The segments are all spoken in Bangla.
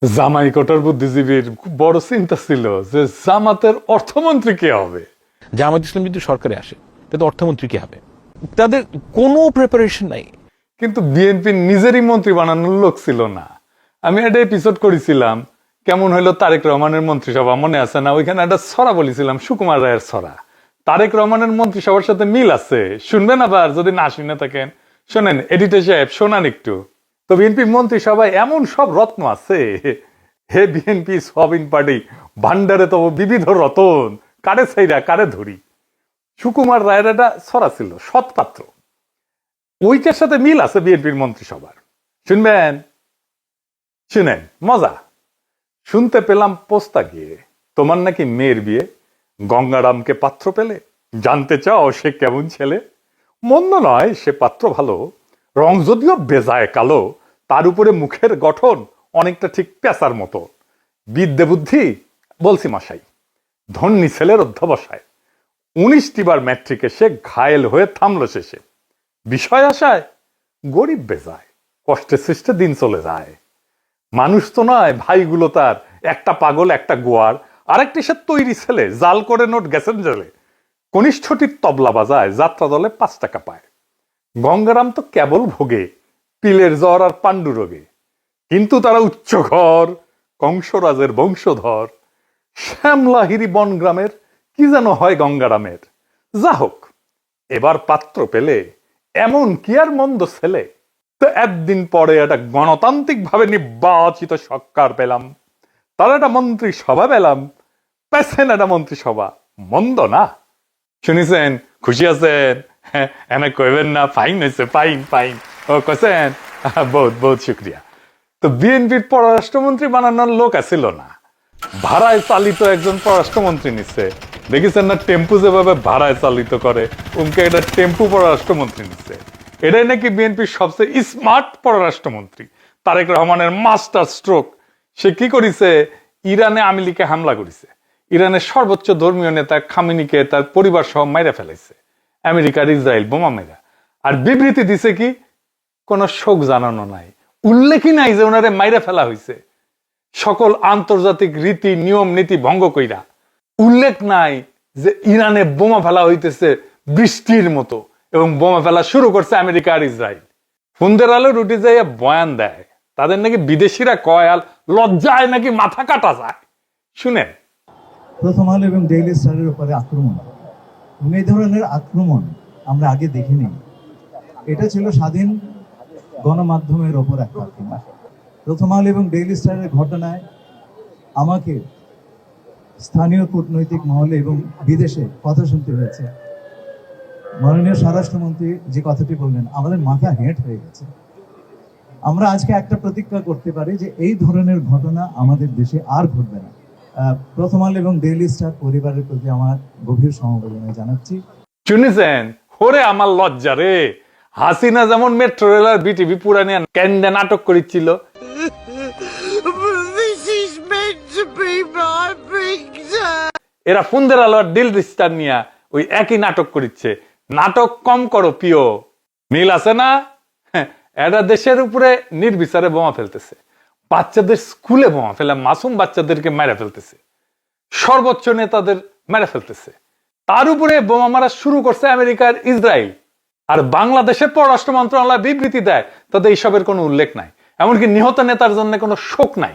জামাই কোটার বুদ্ধিজীবীর খুব বড় চিন্তা ছিল যে জামাতের অর্থমন্ত্রী কে হবে। জামাত ইসলাম যদি সরকারে আসে তাতে অর্থমন্ত্রী কি হবে? তাদের কোনো প্রিপারেশন নাই। কিন্তু বিএনপি নিজেরই মন্ত্রী বানানোর লোক ছিল না। আমি একটা এপিসোড করেছিলাম কেমন হইলো তারেক রহমানের মন্ত্রিসভা, মনে আছে না? ওইখানে একটা ছড়া বলেছিলাম, সুকুমার রায়ের ছড়া। তারেক রহমানের মন্ত্রিসভার সাথে মিল আছে, শুনবেন আবার যদি না শুনে থাকেন শোনেন। এডিটর সাহেব শোনান একটু। তো বিএনপি মন্ত্রিসভায় এমন সব রত্ন আছে, হে বিএনপি সোয়াবিন পার্টি ভান্ডারে তব বিবিধ রতন, কারে ছাইরা কারে ধরি। সুকুমার রায়ের একটা ছড়া ছিল, সৎপাত্র। ওইটার সাথে মিল আছে বিএনপির মন্ত্রিসভার। শুনবেন, শুনেন, মজা। শুনতে পেলাম পোস্তা গিয়ে তোমার নাকি মেয়ের বিয়ে, গঙ্গারামকে পাত্র পেলে, জানতে চাও সে কেমন ছেলে। মন্দ নয় সে পাত্র ভালো, রং যদিও বেজায় কালো, তার উপরে মুখের গঠন অনেকটা ঠিক পেঁচার মতো। বিদ্যে বুদ্ধি বলছি মশাই, ধন্যী ছেলের অধ্যবসায়। 19টি বার ম্যাট্রিকে সে ঘায়েল হয়ে থামলো শেষে। বিষয় আশায় গরিব বেজায়, কষ্টে সৃষ্টে দিন চলে যায়। মানুষ তো নয় ভাইগুলো তার, একটা পাগল একটা গোয়ার, আরেকটি সে তৈরি ছেলে, জাল করে নোট গেছেন জেলে। কনিষ্ঠটির তবলা বাজায়, যাত্রা দলে 5 টাকা পায়। গঙ্গারাম তো কেবল ভোগে পিলের জ্বর আর পাণ্ডু রোগে। কিন্তু তারা উচ্চ ঘর, কংসরাজের বংশধর। শ্যামলাহিরি বনগ্রামের কি যেন হয় গঙ্গারামের। যা হোক, এবার পাত্র পেলে এমন কি আর মন্দ ছেলে। তো একদিন পরে একটা গণতান্ত্রিক ভাবে নির্বাচিত সরকার পেলাম, তার একটা মন্ত্রিসভা পেলাম। পেছেন একটা মন্ত্রিসভা, মন্দ না। শুনিছেন, খুশি আছেন? হ্যাঁ, এনে কইবেন না ফাইন হয়েছে, ফাইন ফাইন। ও কছেন, বহুত বহুত শুক্রিয়া। তো বিএনপির পররাষ্ট্রমন্ত্রী বানানোর লোক আছিল না, ভাড়ায় চালিত একজন পররাষ্ট্রমন্ত্রী নিচ্ছে। দেখেছেন না টেম্পু যেভাবে ভাড়ায় চালিত করে, উনকে এটা টেম্পু পররাষ্ট্রমন্ত্রী নিচ্ছে। এটাই নাকি বিএনপির সবচেয়ে স্মার্ট পররাষ্ট্রমন্ত্রী। তারেক রহমানের মাস্টার স্ট্রোক। সে কি করেছে, ইরানে আওয়ামী লীগে হামলা করেছে, ইরানের সর্বোচ্চ ধর্মীয় নেতা খামেনিকে তার পরিবার সহ মাইরা ফেলাইছে আমেরিকার ইসরায়েল বোমা মেরা। আর বিবৃতি দিছে কি, কোন শোক জানানো নাই, উল্লেখই নাই যে ওনারে মাইরা ফেলা হয়েছে। সকল আন্তর্জাতিক রীতি নিয়ম নীতি ভঙ্গ কইরা। উল্লেখ নাই যে ইরানে বোমা ফেলা হইতেছে বৃষ্টির মতো, এবং বোমা ফেলা শুরু করছে আমেরিকা আর ইসরায়েল। ফুন্দের আলো রুটি যাইয়া বয়ান দেয়, তাদের নাকি বিদেশিরা কয় আর লজ্জায় নাকি মাথা কাটা যায়। শুনেন। প্রথম আলো এবং ডেইলি স্টারের উপরে আক্রমণ, এবং এই ধরনের আক্রমণ আমরা আগে দেখিনি। এটা ছিল স্বাধীন গণমাধ্যমের ওপর একটা আক্রমণ। প্রথম আলো এবং ডেইলি স্টারের ঘটনায় আমাকে স্থানীয় কূটনৈতিক মহলে এবং বিদেশে কথা শুনতে হয়েছে। মাননীয় স্বরাষ্ট্রমন্ত্রী যে কথাটি বললেন, আমাদের মাথা হেঁট হয়ে গেছে। আমরা আজকে একটা প্রতিজ্ঞা করতে পারি যে এই ধরনের ঘটনা আমাদের দেশে আর ঘটবে না। প্রথম আলো এবং ডেইলি স্টার পরিবারের প্রতি আমার গভীর সমবেদনা জানাচ্ছি। শুনেছেন, ওরে আমার লজ্জা রে। হাসিনা যেমন মেট্রো রেল আর বিটিভি পুরানিয়া ক্যান্ডে নাটক করেছিল, এরা ফুন্দের আলো আর দিল রিস্টার নিয়া ওই একই নাটক করিচ্ছে। নাটক কম করো প্রিয়, মিল আছে না? এরা দেশের উপরে নির্বিচারে বোমা ফেলতেছে, বাচ্চাদের স্কুলে বোমা ফেলে, মাসুম বাচ্চাদেরকে মেরে ফেলতেছে, সর্বোচ্চ নেতাদের মেরে ফেলতেছে। তার উপরে বোমা মারা শুরু করছে আমেরিকার ইসরায়েল। আর বাংলাদেশের পররাষ্ট্র মন্ত্রণালয় বিবৃতি দেয়, তাদের এইসবের কোনো উল্লেখ নাই, এমনকি নিহত নেতার জন্য কোনো শোক নাই।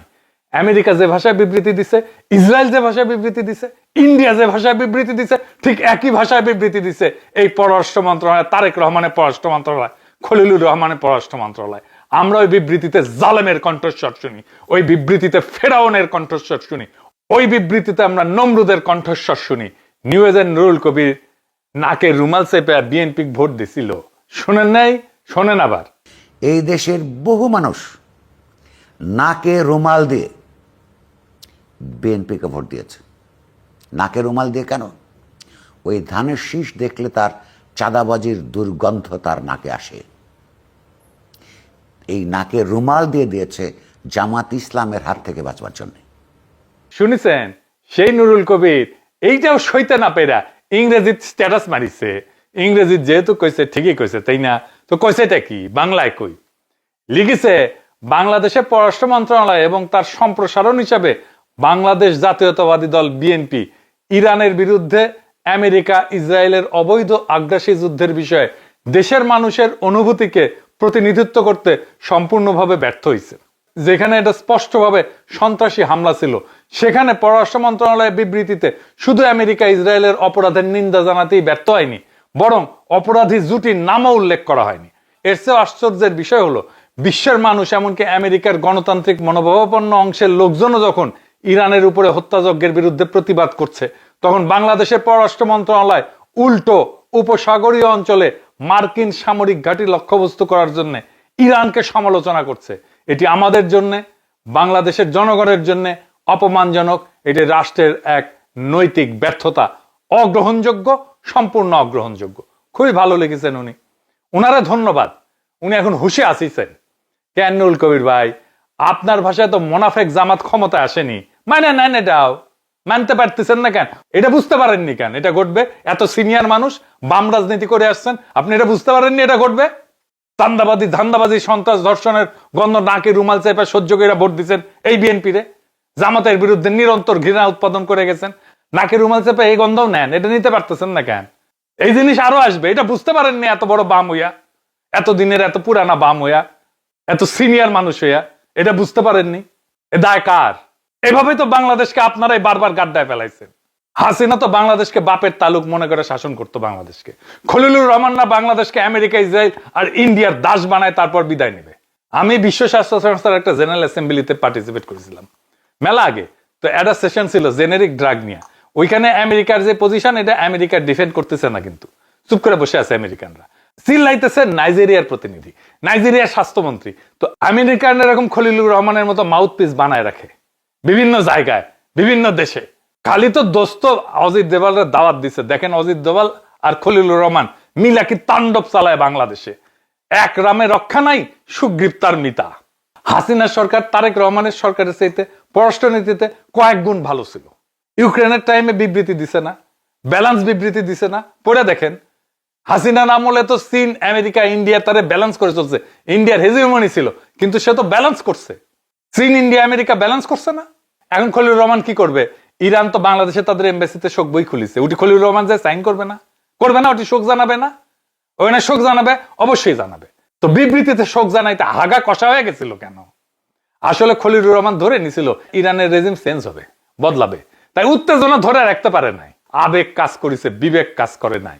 আমেরিকা যে ভাষায় বিবৃতি দিছে, ইসরায়েল যে ভাষায় বিবৃতি দিছে, ইন্ডিয়া যে ভাষায় বিবৃতি দিছে, ঠিক একই ভাষায় বিবৃতি দিছে এই পররাষ্ট্র মন্ত্রণালয়, তারেক রহমানের পররাষ্ট্র মন্ত্রণালয়, খলিলুর রহমানের পররাষ্ট্র মন্ত্রণালয়। আমরা ওই বিবৃতিতে জালেমের কণ্ঠস্বর শুনি, ওই বিবৃতিতে ফেরাউনের কণ্ঠস্বর শুনি, ওই বিবৃতিতে আমরা নমরুদের কণ্ঠস্বর শুনি। নিউ এজেন্ট নুরুল কবির নাকে রুমাল চেপে বিএনপি ভোট দিছিল, শোনেন নাই? শোনেন আবার। এই দেশের বহু মানুষ নাকে রুমাল দিয়ে বিএনপিকে ভোট দিয়েছে। নাকে রুমাল দিয়ে কেন? ওই ধানের শীষ দেখলে তার চাঁদাবাজির দুর্গন্ধ তার নাকে আসে। এই নাকে রুমাল দিয়ে দিয়েছে জামাত ইসলামের হাত থেকে বাঁচবার জন্য। শুনেছেন, সেই নুরুল কবির এইটাও সইতে না পেরা ইংরেজির স্ট্যাটাস মারিছে। ইংরেজি যেহেতু কইছে ঠিকই কইছে, তাই না? তো কইছেটা কি, বাংলায় কই লিখেছে, বাংলাদেশের পররাষ্ট্র মন্ত্রণালয় এবং তার সম্প্রসারণ হিসাবে বাংলাদেশ জাতীয়তাবাদী দল বিএনপি ইরানের বিরুদ্ধে আমেরিকা ইসরায়েলের অবৈধ আগ্রাসী যুদ্ধের বিষয়ে দেশের মানুষের অনুভূতিকে প্রতিনিধিত্ব করতে সম্পূর্ণভাবে ব্যর্থ হয়েছে। যেখানে এটা স্পষ্টভাবে সন্ত্রাসী হামলা ছিল, সেখানে পররাষ্ট্র মন্ত্রণালয়ের বিবৃতিতে শুধু আমেরিকা ইসরায়েলের অপরাধের নিন্দা জানাতেই ব্যর্থ হয়নি, বরং অপরাধী জুটির নামও উল্লেখ করা হয়নি। এর চেয়ে আশ্চর্যের বিষয় হলো, বিশ্বের মানুষ এমনকি আমেরিকার গণতান্ত্রিক মনোভাবাপন্ন অংশের লোকজনও যখন ইরানের উপরে হত্যাযজ্ঞের বিরুদ্ধে প্রতিবাদ করছে, তখন বাংলাদেশের পররাষ্ট্র মন্ত্রণালয় উল্টো উপসাগরীয় অঞ্চলে মার্কিন সামরিক ঘাঁটি লক্ষ্যবস্তু করার জন্য ইরানকে সমালোচনা করছে। এটি আমাদের জন্য, বাংলাদেশের জনগণের জন্য অপমানজনক। এটি রাষ্ট্রের এক নৈতিক ব্যর্থতা, অগ্রহণযোগ্য, সম্পূর্ণ অগ্রহণযোগ্য। খুবই ভালো লিখেছেন উনি, উনারা ধন্যবাদ। উনি এখন হুশে আসিছেন। কেন নুরুল কবির ভাই, আপনার ভাষায় তো মোনাফেক জামাত ক্ষমতায় আসেনি, মানে নেন, এটাও মানতে পারতেছেন না কেন? এটা বুঝতে পারেননি কেন এটা ঘটবে? এত সিনিয়র মানুষ, বাম রাজনীতি করে আসছেন, আপনি এটা বুঝতে পারেননি এটা ঘটবে? চান্দাবাদী, ধান্দাবাজি, সন্ত্রাস, ধর্ষণের গন্ধ নাকে রুমাল চেপে সহ্য করে ভোট দিচ্ছেন এই বিএনপি রে। জামাতের বিরুদ্ধে নিরন্তর ঘৃণা উৎপাদন করে গেছেন, নাকে রুমাল চেপে এই গন্ধও নেন, এটা নিতে পারতেছেন না কেন? এই জিনিস আরো আসবে, এটা বুঝতে পারেননি এত বড় বাম হইয়া, এত দিনের এত পুরানা বাম হইয়া, এত সিনিয়র মানুষ হইয়া এটা বুঝতে পারেননি। এ দায় কার? এভাবে তো বাংলাদেশকে আপনারাই বারবার গাড্ডায় ফেলাইছেন। হাসিনা তো বাংলাদেশকে বাপের তালুক মনে করে শাসন করতো বাংলাদেশকে। খলিলুর রহমানরা বাংলাদেশকে আমেরিকা, ইসরায়েল আর ইন্ডিয়ার দাস বানায় তারপর বিদায় নেবে। আমি বিশ্ব স্বাস্থ্য সংস্থার একটা জেনারেল অ্যাসেম্বলিতে পার্টিসিপেট করেছিলাম মেলা আগে। তো একটা সেশন ছিল জেনেরিক ড্রাগ নিয়ে। ওইখানে আমেরিকার যে পজিশন, এটা আমেরিকা ডিফেন্ড করতেছে না, কিন্তু চুপ করে বসে আছে আমেরিকানরা। চিল্লাইতেছে নাইজেরিয়ার প্রতিনিধি, নাইজেরিয়ার স্বাস্থ্যমন্ত্রী। তো আমেরিকান এরকম খলিলুর রহমানের মতো মাউথ পিস বানায় রাখে বিভিন্ন জায়গায়, বিভিন্ন দেশে। খালি তো দোস্ত অজিত দেওয়ালের দাওয়াত দিছে। দেখেন অজিত দেওয়াল আর খলিলুর রহমান মিলা কি তাণ্ডব চালায় বাংলাদেশে। এক রামে রক্ষা নাই, সুগ্রীপ্তার মিতা। হাসিনার সরকার তারেক রহমানের সরকারের চাইতে পররাষ্ট্রনীতিতে কয়েক গুণ ভালো ছিল। ইউক্রেনের টাইমে বিবৃতি দিছে না, ব্যালেন্স বিবৃতি দিছে না, পড়ে দেখেন। হাসিনার আমলে তো চীন, আমেরিকা, ইন্ডিয়া তারে ব্যালেন্স করে চলছে। ইন্ডিয়ার হেজিমনি ছিল, কিন্তু সে তো ব্যালেন্স করছে। চীন, ইন্ডিয়া, আমেরিকা ব্যালেন্স করছে না। এখন খলিলুর রহমান কি করবে? ইরান তো বাংলাদেশে তাদের এমবাসিতে শোক বই খুলিছে, ওটি খলিলুর রহমান যে সাইন করবে না, করবে না, ওটি শোক জানাবে না? ওখানে শোক জানাবে, অবশ্যই জানাবে। তো বিবৃতিতে শোক জানাইতে হাগা কষা হয়ে গেছিল কেন? আসলে খলিলুর রহমান ধরে নিছিল ইরানের রেজিম চেঞ্জ হবে, বদলাবে, তাই উত্তেজনা ধরে রাখতে পারে নাই। আবেগ কাজ করেছে, বিবেক কাজ করে নাই।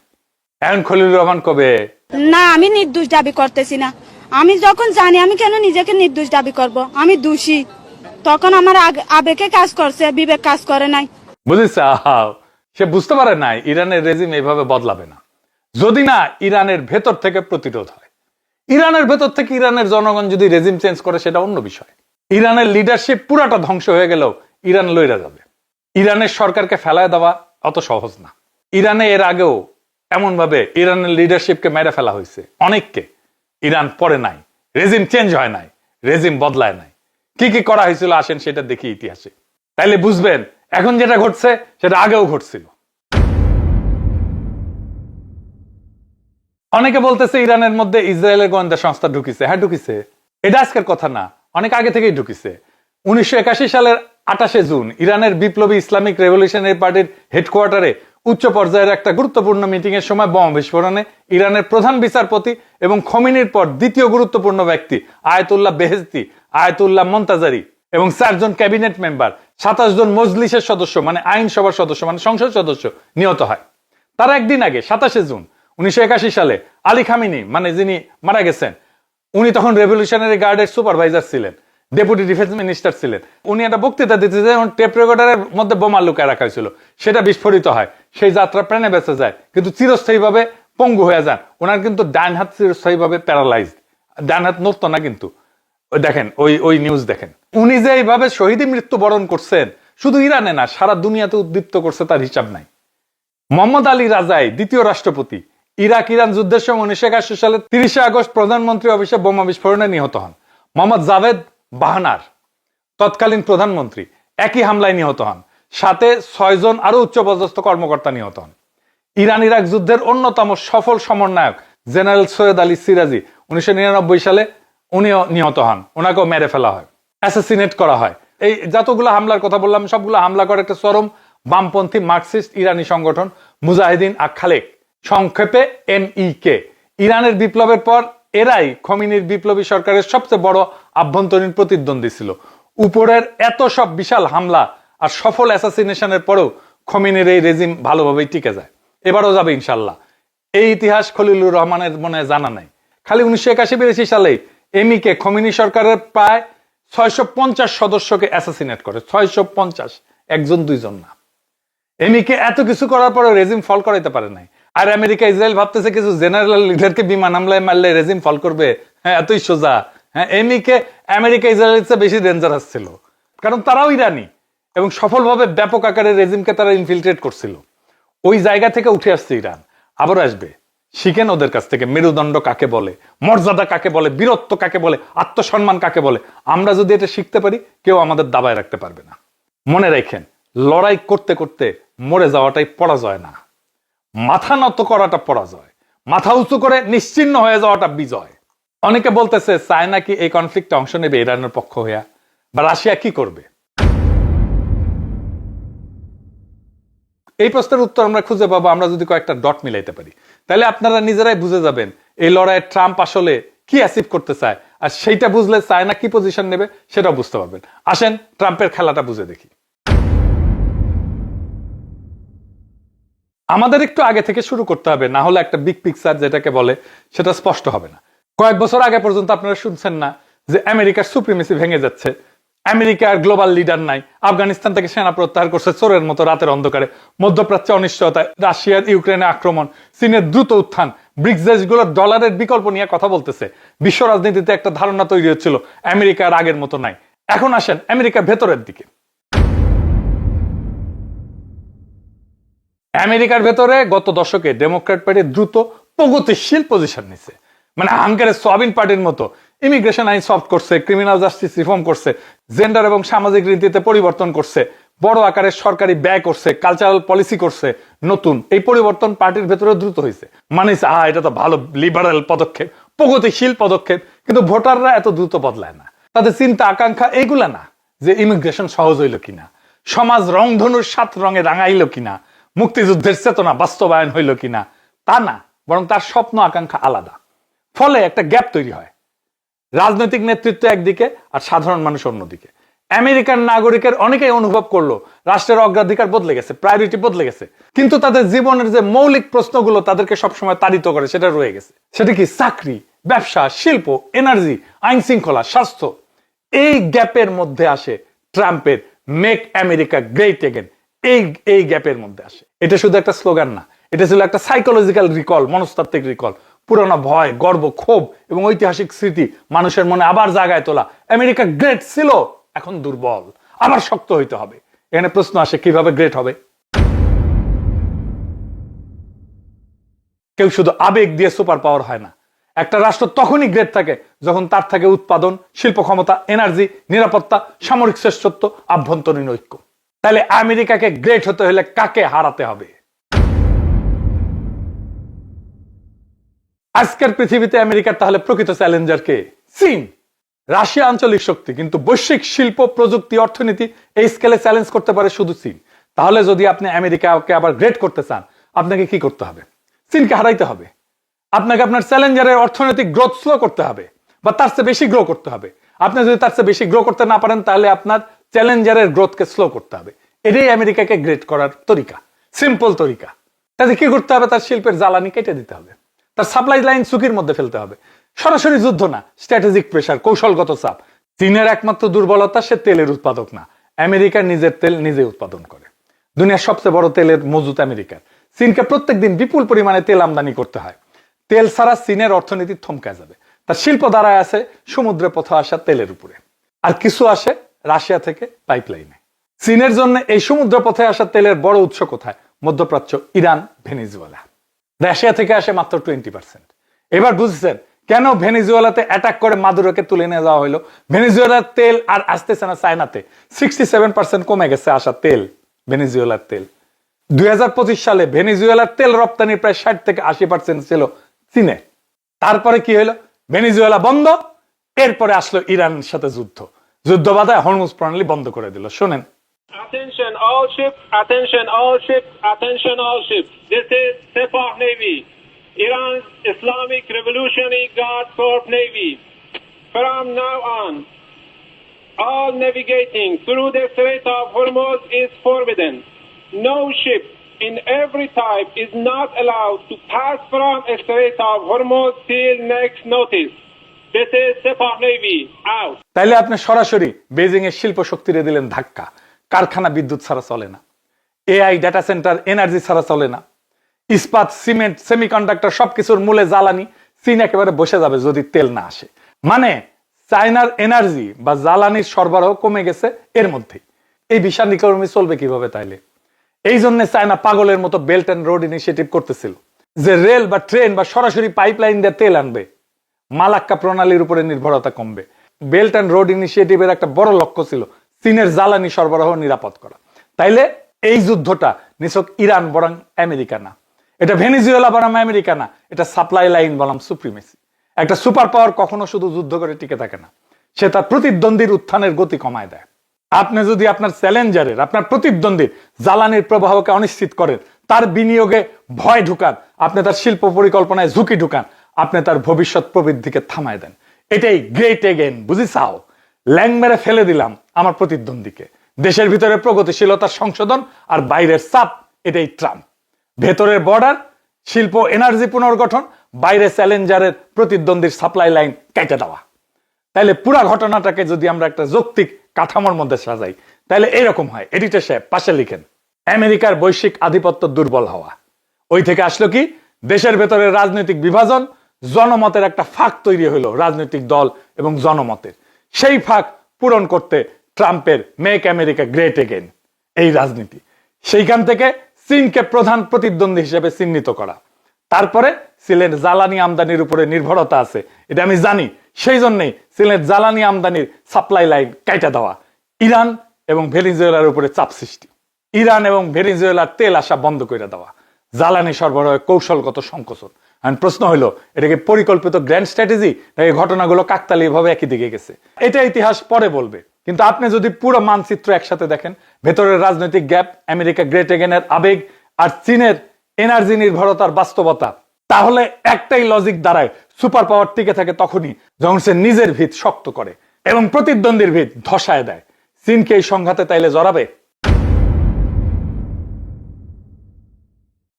এখন খলিলুর রহমান কবে? না, আমি নির্দোষ দাবি করতেছি না। আমি যখন জানি, আমি কেন নিজেকে নির্দোষ দাবি করব? আমি দোষী, তখন আমার আবেগে কাজ করছে, বিবেক কাজ করে নাই। বুঝেছ? সে বুঝতে পারে নাই ইরানের রেজিম এইভাবে বদলাবে না, যদি না ইরানের ভেতর থেকে প্রতিরোধ হয়। ইরানের ভেতর থেকে ইরানের জনগণ যদি রেজিম চেঞ্জ করে, সেটা অন্য বিষয়। ইরানের লিডারশিপ পুরাটা ধ্বংস হয়ে গেলেও ইরান লইরা যাবে। ইরানের সরকারকে ফেলায় দেওয়া অত সহজ না। ইরানে এর আগেও এমন ভাবে ইরানের লিডারশিপকে মেরে ফেলা হয়েছে অনেককে। ইরান পরে নাই, রেজিম চেঞ্জ হয় নাই, রেজিম বদলায় নাই। কি কি করা হয়েছিল আসেন সেটা দেখি ইতিহাসে, তাইলে বুঝবেন এখন যেটা ঘটছে সেটা আগেও ঘটছিল। অনেকে বলতেছে ইরানের মধ্যে ইসরায়েলের গোয়েন্দা সংস্থা ঢুকিছে। হ্যাঁ, ঢুকিছে, এটা আজকের কথা না, অনেক আগে থেকেই ঢুকিছে। 1981 সালের 28শে জুন ইরানের বিপ্লবী ইসলামিক রেভলিউশনারি পার্টির হেডকোয়ার্টারে উচ্চ পর্যায়ের একটা গুরুত্বপূর্ণ মিটিং এর সময় বোমা বিস্ফোরণে ইরানের প্রধান বিচারপতি এবং খোমেনির পর দ্বিতীয় গুরুত্বপূর্ণ ব্যক্তি আয়াতুল্লাহ বেহেশতি, আয়াতুল্লাহ মন্তাজারি এবং 4 জন ক্যাবিনেট মেম্বার, 27 জন মজলিসের সদস্য মানে আইনসভার সদস্য মানে সংসদ সদস্য নিহত হয়। তার একদিন আগে 27শে জুন 1981 সালে আলী খামিনি মানে যিনি মারা গেছেন, উনি তখন রেভলিউশনারি গার্ডের সুপারভাইজার ছিলেন, ডেপুটি ডিফেন্স মিনিস্টার ছিলেন। উনি একটা বক্তৃতা দিতে যায়, টেপ রেকর্ডারের মধ্যে বোমা লুকায় রাখা হয়েছিল, সেটা বিস্ফোরিত হয়। সেই যাত্রা প্রাণে বেঁচে যায়, কিন্তু চিরস্থায়ীভাবে পঙ্গু হয়ে যান। ওনার কিন্তু ডান হাত চিরস্থায়ীভাবে প্যারালাইজড, ডান হাত নড়তো না। কিন্তু দেখেন ওই নিউজ দেখেন। উনি যে এইভাবে শহীদী মৃত্যুবরণ করছেন, শুধু ইরানে না, সারা দুনিয়াতে উদ্দীপ্ত করছে, তার হিসাব নাই। মোহাম্মদ আলী রাজাই দ্বিতীয় রাষ্ট্রপতি ইরাক ইরান যুদ্ধের সময় 1981 সালে 30শে আগস্ট প্রধানমন্ত্রী অফিসে বোমা বিস্ফোরণে নিহত হন। মোহাম্মদ জাভেদ বাহানার তৎকালীন প্রধানমন্ত্রী একই হামলায় নিহত হন। সাথে 6 জন আরো উচ্চপদস্থ কর্মকর্তা নিহত হন। ইরান ইরাক যুদ্ধের অন্যতম সফল সমন্বয়ক জেনারেল সৈয়দ আলী সিরাজি 1999 সালে উনিও নিহত হন, ওনাকেও মেরে ফেলা হয়, অ্যাসাসিনেট করা হয়। এই যতগুলো হামলার কথা বললাম সবগুলো হামলা করে একটা চরম বামপন্থী মার্কসিস্ট ইরানি সংগঠন মুজাহিদিন আখালেক, সংক্ষেপে MEK। ইরানের বিপ্লবের পর এরাই খমিনির বিপ্লবী সরকারের সবচেয়ে বড় আভ্যন্তরীণ প্রতিদ্বন্দ্বী ছিল। উপরের এত সব বিশাল হামলা আর সফল অ্যাসাসিনেশনের পরেও খমিনির এই রেজিম ভালোভাবেই টিকে যায়, এবারও যাবে ইনশাল্লাহ। এই ইতিহাস খলিলুর রহমানের মনে জানা নাই। খালি 1981-82 সালে MEK খমিনি সরকারের প্রায় 650 সদস্যকে অ্যাসাসিনেট করে। 650, একজন দুইজন না। MEK এত কিছু করার পরে রেজিম ফল করাইতে পারে নাই। আর আমেরিকা ইসরায়েল ভাবতেছে কিছু জেনারেল লিডারকে বিমান হামলায় মারলে রেজিম ফল করবে। হ্যাঁ, এতই সোজা। হ্যাঁ, MEK আমেরিকা ইসরায়েলের চেয়ে বেশি ডেঞ্জারাস ছিল, কারণ তারাও ইরানি এবং সফলভাবে ব্যাপক আকারে রেজিমকে তারা ইনফিলট্রেট করছিল। ওই জায়গা থেকে উঠে আসছে ইরান, আবার আসবে। শিখেন ওদের কাছ থেকে মেরুদণ্ড কাকে বলে, মর্যাদা কাকে বলে, বীরত্ব কাকে বলে, আত্মসম্মান কাকে বলে। আমরা যদি এটা শিখতে পারি, কেউ আমাদের দাবায় রাখতে পারবে না। মনে রাখেন, লড়াই করতে করতে মরে যাওয়াটাই পরাজয় না, মাথা নত করাটা পরাজয়, মাথা উঁচু করে নিশ্চিহ্ন হয়ে যাওয়াটা বিজয়। অনেকে বলতেছে চায়না কি এই কনফ্লিক্টে অংশ নেবে ইরানের পক্ষ হইয়া, বা রাশিয়া কি করবে? এই প্রশ্নের উত্তর আমরা খুঁজে পাবো আমরা যদি কয়েকটা ডট মিলাইতে পারি। তাহলে আপনারা নিজেরাই বুঝে যাবেন এই লড়াইয়ে ট্রাম্প আসলে কি অ্যাচিভ করতে চায়, আর সেইটা বুঝলে চায়না কি পজিশন নেবে সেটাও বুঝতে পারবেন। আসেন ট্রাম্পের খেলাটা বুঝে দেখি। আমাদের একটু আগে থেকে শুরু করতে হবে, না হলে একটা বিগ পিকচার যেটাকে বলে সেটা স্পষ্ট হবে না। কয়েক বছর আগে পর্যন্ত আপনারা শুনছেন না যে আমেরিকার সুপ্রিমেসি ভেঙে যাচ্ছে, আমেরিকার গ্লোবাল লিডার নাই, আফগানিস্তান থেকে সেনা প্রত্যাহার করছে চোরের মতো রাতের অন্ধকারে, মধ্যপ্রাচ্যে অনিশ্চয়তা, রাশিয়ার ইউক্রেনে আক্রমণ, চীনের দ্রুত উত্থান, ব্রিক্স দেশগুলোর ডলারের বিকল্প নিয়ে কথা বলতেছে। বিশ্ব রাজনীতিতে একটা ধারণা তৈরি হচ্ছিল আমেরিকার আগের মতো নাই। এখন আসেন আমেরিকার ভেতরের দিকে। আমেরিকার ভেতরে গত দশকে ডেমোক্র্যাট পার্টি দ্রুত প্রগতিশীল পজিশন নিছে, মানে হাঙ্গারের সোয়াবিন পার্টির মতো। ইমিগ্রেশন আইন সফট করছে, ক্রিমিনাল জাস্টিস রিফর্ম করছে, জেন্ডার এবং সামাজিক রীতিতে পরিবর্তন করছে, বড় আকারের সরকারি ব্যয় করছে, কালচারাল পলিসি করছে। নতুন এই পরিবর্তন পার্টির ভেতরে দ্রুত হয়েছে, মানে এটা তো ভালো লিবারাল পদক্ষেপ, প্রগতিশীল পদক্ষেপ। কিন্তু ভোটাররা এত দ্রুত বদলায় না, তাদের চিন্তা আকাঙ্ক্ষা এইগুলা না যে ইমিগ্রেশন সহজ হইল কিনা, সমাজ রংধনুর 7 রঙে রাঙাইল কিনা, মুক্তিযুদ্ধের চেতনা বাস্তবায়ন হইল কিনা, তা না, বরং তার স্বপ্ন আকাঙ্ক্ষা আলাদা। ফলে একটা গ্যাপ তৈরি হয়, রাজনৈতিক নেতৃত্ব একদিকে আর সাধারণ মানুষ অন্যদিকে। আমেরিকান নাগরিকের অনেকেই অনুভব করলো রাষ্ট্রের অগ্রাধিকার বদলে গেছে, প্রায়োরিটি বদলে গেছে, কিন্তু তাদের জীবনের যে মৌলিক প্রশ্নগুলো তাদেরকে সবসময় তাড়িত করে সেটা রয়ে গেছে। সেটা কি? চাকরি, ব্যবসা, শিল্প, এনার্জি, আইন শৃঙ্খলা, স্বাস্থ্য। এই গ্যাপের মধ্যে আসে ট্রাম্পের মেক আমেরিকা গ্রেট এগেন। এই গ্যাপের মধ্যে আসে। এটা শুধু একটা স্লোগান না, এটা ছিল একটা সাইকোলজিক্যাল রিকল, মনস্তাত্ত্বিক রিকল। পুরোনো ভয়, গর্ব, ক্ষোভ এবং ঐতিহাসিক স্মৃতি মানুষের মনে আবার জাগায় তোলা। আমেরিকা গ্রেট ছিল, এখন দুর্বল, আবার শক্ত হইতে হবে। এখানে প্রশ্ন আসে কিভাবে গ্রেট হবে? কেউ শুধু আবেগ দিয়ে সুপার পাওয়ার হয় না। একটা রাষ্ট্র তখনই গ্রেট থাকে যখন তার থাকে উৎপাদন, শিল্প ক্ষমতা, এনার্জি, নিরাপত্তা, সামরিক শ্রেষ্ঠত্ব, আভ্যন্তরীণ ঐক্য। তাহলে আমেরিকাকে গ্রেট হতে হলে কাকে হারাতে হবে? আজকের পৃথিবীতে আমেরিকার তাহলে প্রকৃত চ্যালেঞ্জার কে? চীন। রাশিয়া আঞ্চলিক শক্তি, কিন্তু বৈশ্বিক শিল্প, প্রযুক্তি, অর্থনীতি এই স্কেলে চ্যালেঞ্জ করতে পারে শুধু চীন। তাহলে যদি আপনি আমেরিকাকে আবার গ্রেট করতে চান, আপনাকে কি করতে হবে? চীনকে হারাইতে হবে। আপনাকে আপনার চ্যালেঞ্জারের অর্থনৈতিক গ্রোথ স্লো করতে হবে, বা তার চেয়ে বেশি গ্রো করতে হবে। আপনি যদি তার চেয়ে বেশি গ্রো করতে না পারেন, তাহলে আপনার চ্যালেঞ্জারের গ্রোথকে স্লো করতে হবে। এটাই আমেরিকাকে গ্রেট করার তরিকা, সিম্পল তরিকা। তাতে কি করতে হবে? তার শিল্পের জ্বালানি কেটে দিতে হবে, তার সাপ্লাই লাইন ঝুঁকির মধ্যে ফেলতে হবে। সরাসরি যুদ্ধ না, স্ট্র্যাটেজিক প্রেসার, কৌশলগত চাপ। চীনের একমাত্র দুর্বলতা সে তেলের উৎপাদক না, আমেরিকা নিজের তেল নিজে উৎপাদন করে। দুনিয়ার সবচেয়ে বড় তেলের মজুত আমেরিকার। চীনকে প্রত্যেকদিন বিপুল পরিমাণে তেল আমদানি করতে হয়। তেল ছাড়া চীনের অর্থনীতি থমকে যাবে। তার শিল্প দাঁড়ায় আছে সমুদ্রে পথে আসা তেলের উপরে, আর কিছু আসে রাশিয়া থেকে পাইপলাইনে। চীনের জন্য এই সমুদ্র পথে আসা তেলের বড় উৎস কোথায়? মধ্যপ্রাচ্য, ইরান, ভেনেজুয়েলা। রাশিয়া থেকে আসে মাত্র 20%। এবার বুঝছেন কেন ভেনেজুয়েলাতে অ্যাটাক করে মাদুরোকে তুলে নিয়ে যাওয়া হলো? ভেনেজুয়েলার তেল আর আসতেছে না চায়নাতে। 67% কমে গেছে আসা তেল, ভেনেজুয়েলার তেল। 2025 সালে ভেনেজুয়েলার তেল রপ্তানির প্রায় 60 থেকে 80% ছিল চীনে। তারপরে কি হলো? ভেনেজুয়েলা বন্ধ, এরপরে আসলো ইরানের সাথে যুদ্ধ বাধায় হরমুজ প্রণালী বন্ধ করে দিল। শোনেন, Attention all ships, attention all ships, attention all ships. This is Sepah Navy, Iran's Islamic Revolutionary Guard Corps Navy. From now on, all navigating through the Strait of Hormuz is forbidden. No ship in every type is not allowed to pass from the Strait of Hormuz till next notice. This is Sepah Navy, out. তাইলে আপনি সরাসরি বেজিং এর শিল্প শক্তিরে দিলেন ধাক্কা। কারখানা বিদ্যুৎ ছাড়া চলে না, এআই ডাটা সেন্টার এনার্জি ছাড়া চলে না, ইস্পাত সিমেন্ট সেমিকন্ডাক্টর সবকিছুর মূলে জ্বালানি। চীন একেবারে বসে যাবে যদি তেল না আসে। মানে চায়নার এনার্জি বা জ্বালানির সরবরাহ কমে গেছে এর মধ্যে। এই বিশাল ইকোনমি চলবে কিভাবে তাইলে? এই জন্য চায়না পাগলের মতো বেল্ট অ্যান্ড রোড ইনিশিয়েটিভ করতেছিল, যে রেল বা ট্রেন বা সরাসরি পাইপলাইন দিয়ে তেল আনবে, মালাক্কা প্রণালীর উপরে নির্ভরতা কমবে। বেল্ট অ্যান্ড রোড ইনিশিয়েটিভের একটা বড় লক্ষ্য ছিল চীনের জ্বালানি সরবরাহ নিরাপদ করা। তাইলে এই যুদ্ধটা নিছক ইরান বরং আমেরিকা না, এটা ভেনিজুয়েলা বরং আমেরিকা না, এটা সাপ্লাই লাইন বরং সুপ্রিমেসি। একটা সুপার পাওয়ার কখনো শুধু যুদ্ধ করে টিকে থাকে না, সে তার প্রতিদ্বন্দ্বীর উত্থানের গতি কমায় দেয়। আপনি যদি আপনার চ্যালেঞ্জারের, আপনার প্রতিদ্বন্দ্বীর জ্বালানির প্রবাহকে অনিশ্চিত করেন, তার বিনিয়োগে ভয় ঢুকান, আপনি তার শিল্প পরিকল্পনায় ঝুঁকি ঢুকান, আপনি তার ভবিষ্যৎ প্রবৃদ্ধিকে থামায় দেন। এটাই গ্রেট এগেইন, বুঝিছাও? ল্যাং মেরে ফেলে দিলাম আমার প্রতিদ্বন্দ্বীকে। দেশের ভিতরে প্রগতিশীলতার সংশোধন আর বাইরের চাপ, এটাই ট্রাম্প। ভেতরের বর্ডার, শিল্প এনার্জি পুনর্গঠন, বাইরে চ্যালেঞ্জারের প্রতিদ্বন্দ্বীর সাপ্লাই লাইন কেটে দেওয়া। তাইলে পুরা ঘটনাটাকে যদি আমরা একটা যৌক্তিক কাঠামোর মধ্যে সাজাই, তাহলে এরকম হয়। এডিটর সাহেব পাশে লিখেন, আমেরিকার বৈশ্বিক আধিপত্য দুর্বল হওয়া। ওই থেকে আসলো কি? দেশের ভেতরে রাজনৈতিক বিভাজন, জনমতের একটা ফাঁক তৈরি হলো রাজনৈতিক দল এবং জনমতের। সেই ফাঁক পূরণ করতে ট্রাম্পের মেক আমেরিকা গ্রেট এগেইন এই রাজনীতি। সেইখান থেকে চীনকে প্রধান প্রতিদ্বন্দ্বী হিসেবে চিহ্নিত করা। তারপরে চীনের জ্বালানি আমদানির উপরে নির্ভরতা আছে, এটা আমি জানি, সেই জন্যই চীনের জ্বালানি আমদানির সাপ্লাই লাইন কাটা দেওয়া। ইরান এবং ভেনিজুয়েলার উপরে চাপ সৃষ্টি, ইরান এবং ভেনিজুয়েলার তেল আসা বন্ধ করে দেওয়া, জ্বালানি সরবরাহে কৌশলগত সংকোচন। আর প্রশ্ন হলো, এটাকে পরিকল্পিত গ্র্যান্ড স্ট্র্যাটেজি নাকি ঘটনাগুলো কাকতালীয় ভাবে একই দিকে গেছে? এটা ইতিহাস পরে বলবে। কিন্তু আপনি যদি পুরো মানচিত্র একসাথে দেখেন, ভেতরের রাজনৈতিক গ্যাপ, আমেরিকা গ্রেট এগেইনের আবেগ আর চীনের এনার্জি নির্ভরতার বাস্তবতা, তাহলে একটাই লজিক দাঁড়ায়, সুপার পাওয়ার টিকে থাকে তখনই যখন সে নিজের ভিত শক্ত করে এবং প্রতিদ্বন্দ্বীর ভিত ধসায় দেয়। চীনকে এই সংঘাতে তাইলে জড়াবে?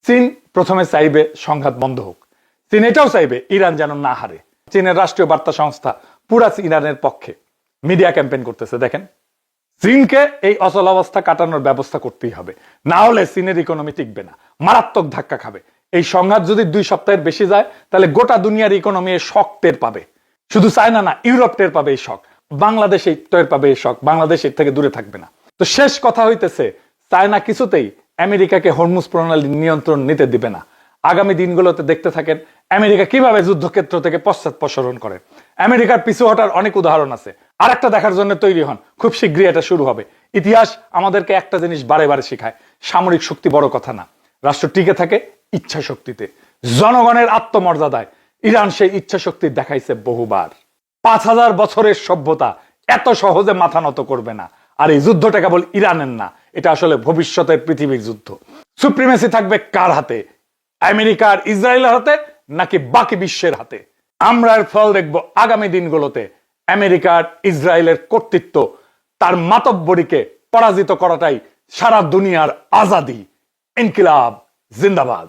চীন প্রথমে চাইবে সংঘাত বন্ধ হোক। চীন এটাও চাইবে ইরান যেন না হারে। চীনের রাষ্ট্রীয় বার্তা সংস্থা পুরা ইরানের পক্ষে মিডিয়া ক্যাম্পেইন করতেছে। দেখেন, চীনকে এই অচল অবস্থা কাটানোর ব্যবস্থা করতেই হবে, না হলে চীনের ইকোনমি টিকবে না, মারাত্মক ধাক্কা খাবে। এই সংঘাত যদি 2 সপ্তাহের বেশি যায়, তাহলে গোটা দুনিয়ার ইকোনমি এই শক টের পাবে। শুধু চায়না না, ইউরোপ টের পাবে এই শক, বাংলাদেশ টের পাবে এই শক, বাংলাদেশ এর থেকে দূরে থাকবে না। তো শেষ কথা হইতেছে, চায়না কিছুতেই আমেরিকাকে হরমুজ প্রণালী নিয়ন্ত্রণ নিতে দিবে না। আগামী দিনগুলোতে দেখতে থাকেন আমেরিকা কিভাবে যুদ্ধক্ষেত্র থেকে পশ্চাৎপসরণ করে। আমেরিকার পিছু হটার অনেক উদাহরণ আছে, আরেকটা দেখার জন্য তৈরি হন। খুব শীঘ্রই এটা শুরু হবে। ইতিহাস আমাদেরকে একটা জিনিস বারে বারে শেখায়, সামরিক শক্তি বড় কথা না, রাষ্ট্র টিকে থাকে ইচ্ছা শক্তিতে, জনগণের আত্মমর্যাদায়। ইরান সেই ইচ্ছা শক্তি দেখাইছে বহুবার। 5000 বছরের সভ্যতা এত সহজে মাথা নত করবে না। আর এই যুদ্ধটা কেবল ইরানের না, এটা আসলে ভবিষ্যতের পৃথিবীর যুদ্ধ। সুপ্রিমেসি থাকবে কার হাতে? আমেরিকা আর ইসরায়েলের হাতে নাকি বাকি বিশ্বের হাতে? আমরা এর ফল দেখব আগামী দিনগুলোতে। আমেরিকা আর ইসরায়েলের কর্তৃত্ব, তার মাতব্বরীকে পরাজিত করাটাই সারা দুনিয়ার আজাদি। ইনকিলাব জিন্দাবাদ।